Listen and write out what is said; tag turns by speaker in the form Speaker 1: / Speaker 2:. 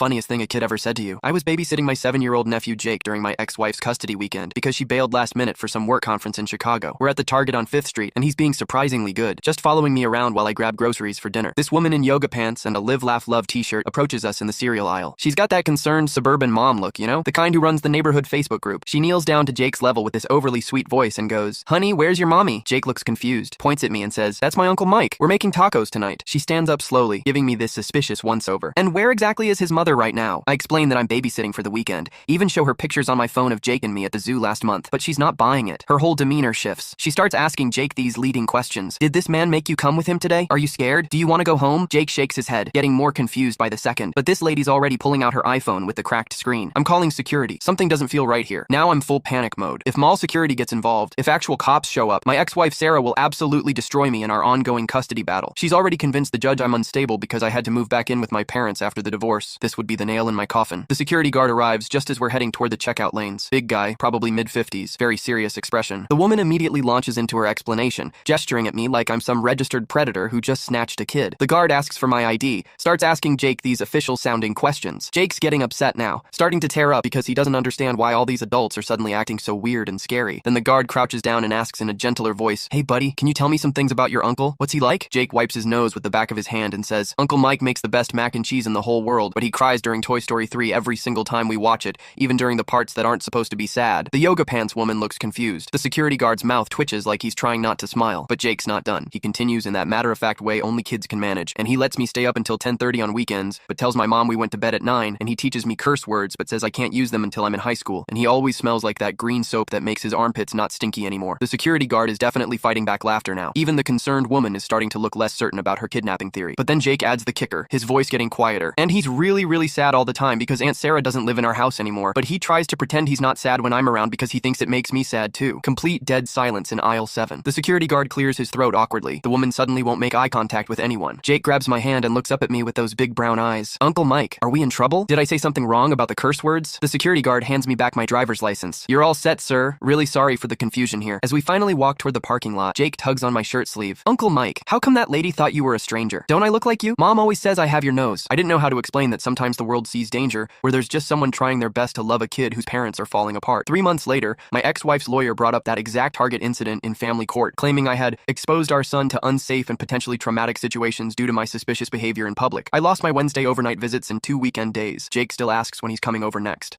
Speaker 1: funniest thing a kid ever said to you? I was babysitting my 7-year-old nephew Jake during my ex-wife's custody weekend because she bailed last minute for some work conference in Chicago. We're at the Target on 5th Street, and he's being surprisingly good, just following me around while I grab groceries for dinner. This woman in yoga pants and a Live Laugh Love t-shirt approaches us in the cereal aisle. She's got that concerned suburban mom look, you know? The kind who runs the neighborhood Facebook group. She kneels down to Jake's level with this overly sweet voice and goes, "Honey, where's your mommy?" Jake looks confused, points at me and says, "That's my Uncle Mike. We're making tacos tonight." She stands up slowly, giving me this suspicious once-over. "And where exactly is his mother right now?" I explain that I'm babysitting for the weekend, even show her pictures on my phone of Jake and me at the zoo last month, but she's not buying it. Her whole demeanor shifts. She starts asking Jake these leading questions. "Did this man make you come with him today? Are you scared? Do you want to go home?" Jake shakes his head, getting more confused by the second, but this lady's already pulling out her iPhone with the cracked screen. I'm calling security. Something doesn't feel right here. Now I'm full panic mode. If mall security gets involved, if actual cops show up, my ex-wife Sarah will absolutely destroy me in our ongoing custody battle. She's already convinced the judge I'm unstable because I had to move back in with my parents after the divorce. This would be the nail in my coffin. The security guard arrives just as we're heading toward the checkout lanes. Big guy, probably mid-50s, very serious expression. The woman immediately launches into her explanation, gesturing at me like I'm some registered predator who just snatched a kid. The guard asks for my ID, starts asking Jake these official-sounding questions. Jake's getting upset now, starting to tear up because he doesn't understand why all these adults are suddenly acting so weird and scary. Then the guard crouches down and asks in a gentler voice, "Hey buddy, can you tell me some things about your uncle? What's he like?" Jake wipes his nose with the back of his hand and says, "Uncle Mike makes the best mac and cheese in the whole world, but he cries during Toy Story 3 every single time we watch it, even during the parts that aren't supposed to be sad." The yoga pants woman looks confused. The security guard's mouth twitches like he's trying not to smile, but Jake's not done. He continues in that matter-of-fact way only kids can manage, and he lets me stay up until 10:30 on weekends, but tells my mom we went to bed at 9, and he teaches me curse words but says I can't use them until I'm in high school, and he always smells like that green soap that makes his armpits not stinky anymore. The security guard is definitely fighting back laughter now. Even the concerned woman is starting to look less certain about her kidnapping theory. But then Jake adds the kicker, his voice getting quieter. "And he's really sad all the time because Aunt Sarah doesn't live in our house anymore, but he tries to pretend he's not sad when I'm around because he thinks it makes me sad too." Complete dead silence in aisle 7. The security guard clears his throat awkwardly. The woman suddenly won't make eye contact with anyone. Jake grabs my hand and looks up at me with those big brown eyes. "Uncle Mike, are we in trouble? Did I say something wrong about the curse words?" The security guard hands me back my driver's license. "You're all set, sir. Really sorry for the confusion here." As we finally walk toward the parking lot, Jake tugs on my shirt sleeve. "Uncle Mike, how come that lady thought you were a stranger? Don't I look like you? Mom always says I have your nose." I didn't know how to explain that sometimes the world sees danger where there's just someone trying their best to love a kid whose parents are falling apart. 3 months later, my ex-wife's lawyer brought up that exact Target incident in family court, claiming I had exposed our son to unsafe and potentially traumatic situations due to my suspicious behavior in public. I lost my Wednesday overnight visits and 2 weekend days. Jake still asks when he's coming over next.